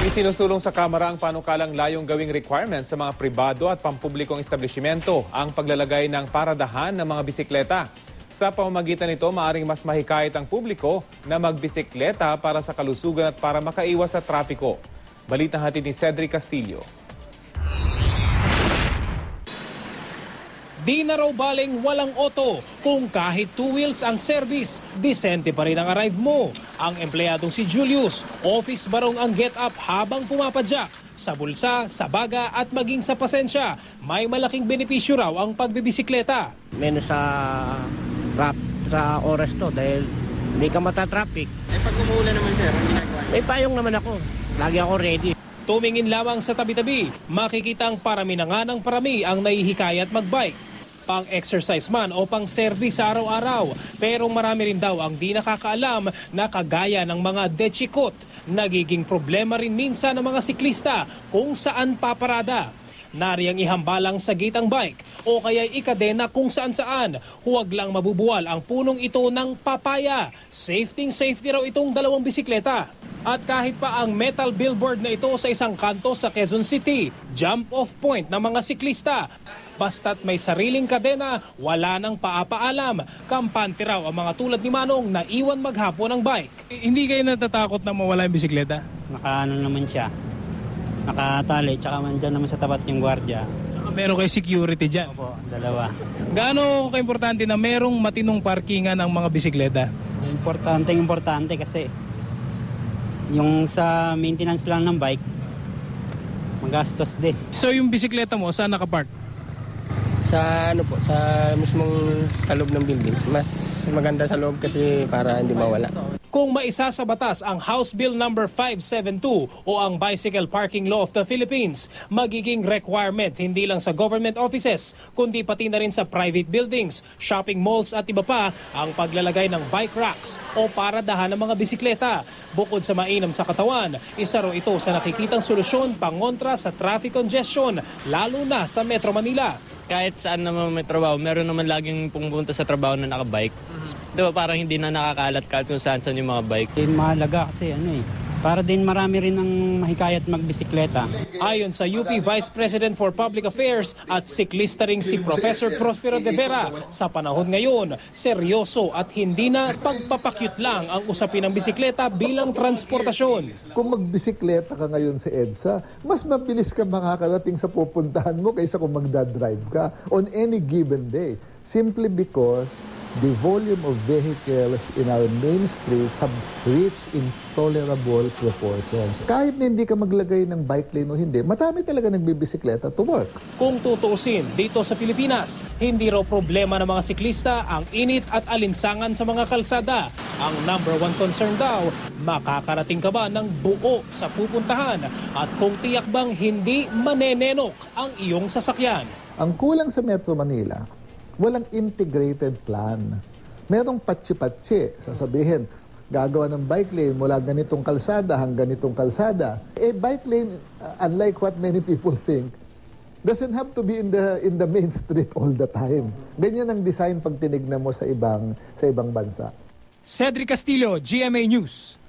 Isinusulong sa Kamara ang panukalang layong gawing requirement sa mga pribado at pampublikong establishmento ang paglalagay ng paradahan ng mga bisikleta. Sa pamamagitan nito, maaaring mas mahikayat ang publiko na magbisikleta para sa kalusugan at para makaiwas sa trapiko. Balitang hatid ni Cedric Castillo. Di na raw baling walang auto. Kung kahit 2 wheels ang service, disente pa rin ang arrive mo. Ang empleyadong si Julius, office barong ang get up habang pumapadyak. Sa bulsa, sa baga at maging sa pasensya, may malaking benepisyo raw ang pagbibisikleta. Menos sa oras to dahil hindi ka matatraffic. Pag umuulan naman sir, ang ginagawa niyo? May payong naman ako. Lagi ako ready. Tumingin lamang sa tabi-tabi, makikitang parami na nga ng parami ang nahihikayat magbike. Pang-exercise man o pang-service sa araw-araw. Pero marami rin daw ang di nakakaalam na kagaya ng mga dechikot. Nagiging problema rin minsan ng mga siklista kung saan paparada. Nariyang ihambalang sa gitang bike o kaya ikadena kung saan-saan. Huwag lang mabubuwal ang punong ito ng papaya. Safety raw itong dalawang bisikleta. At kahit pa ang metal billboard na ito sa isang kanto sa Quezon City, jump-off point ng mga siklista. Basta't may sariling kadena, wala nang paapaalam. Kampante raw ang mga tulad ni Manong na iwan maghapon ng bike. Hindi kayo natatakot na mawala yung bisikleta? Nakaano naman siya. Nakatali, tsaka man dyan naman sa tapat yung gwardiya. Saka meron kayo security dyan. Opo, dalawa. Gaano ka-importante na merong matinong parkingan ng mga bisikleta? Importante kasi yung sa maintenance lang ng bike, magastos din. So yung bisikleta mo, saan nakapark? Sa sa mismong loob ng building. Mas maganda sa loob kasi para hindi mawala. Kung maisa sa batas ang House Bill number 572 o ang Bicycle Parking Law of the Philippines, magiging requirement hindi lang sa government offices, kundi pati na rin sa private buildings, shopping malls at iba pa ang paglalagay ng bike racks o paradahan ng mga bisikleta. Bukod sa mainam sa katawan, isa raw ito sa nakikitang solusyon pangontra sa traffic congestion, lalo na sa Metro Manila. Kahit saan naman may trabaho, meron naman laging pumunta sa trabaho na nakabike. Di ba parang hindi na nakakalat-kalat kung saan yung mga bike. Mahalaga kasi para din marami rin ang mahikayat magbisikleta. Ayon sa UP Vice President for Public Affairs at siklista ring si Professor Prospero de Vera, sa panahon ngayon, seryoso at hindi na pagpapakyut lang ang usapin ng bisikleta bilang transportasyon. Kung magbisikleta ka ngayon sa EDSA, mas mabilis ka makakarating sa pupuntahan mo kaysa kung magdadrive ka on any given day. Simply because the volume of vehicles in our main streets have reached intolerable proportions. Kahit na hindi ka maglagay ng bike lane o hindi, marami talaga nagbibisikleta to work. Kung tutuusin, dito sa Pilipinas, hindi raw problema ng mga siklista ang init at alinsangan sa mga kalsada. Ang number one concern daw, makakarating ka ba ng buo sa pupuntahan at kung tiyak bang hindi manenenok ang iyong sasakyan. Ang kulang sa Metro Manila, walang integrated plan. Merong patsi-patsi. Sasabihin, gagawa ng bike lane mula ganitong kalsada hanggang ganitong kalsada. Bike lane, unlike what many people think, doesn't have to be in the main street all the time. Ganyan ang design pag tinignan mo sa ibang bansa. Cedric Castillo, GMA News.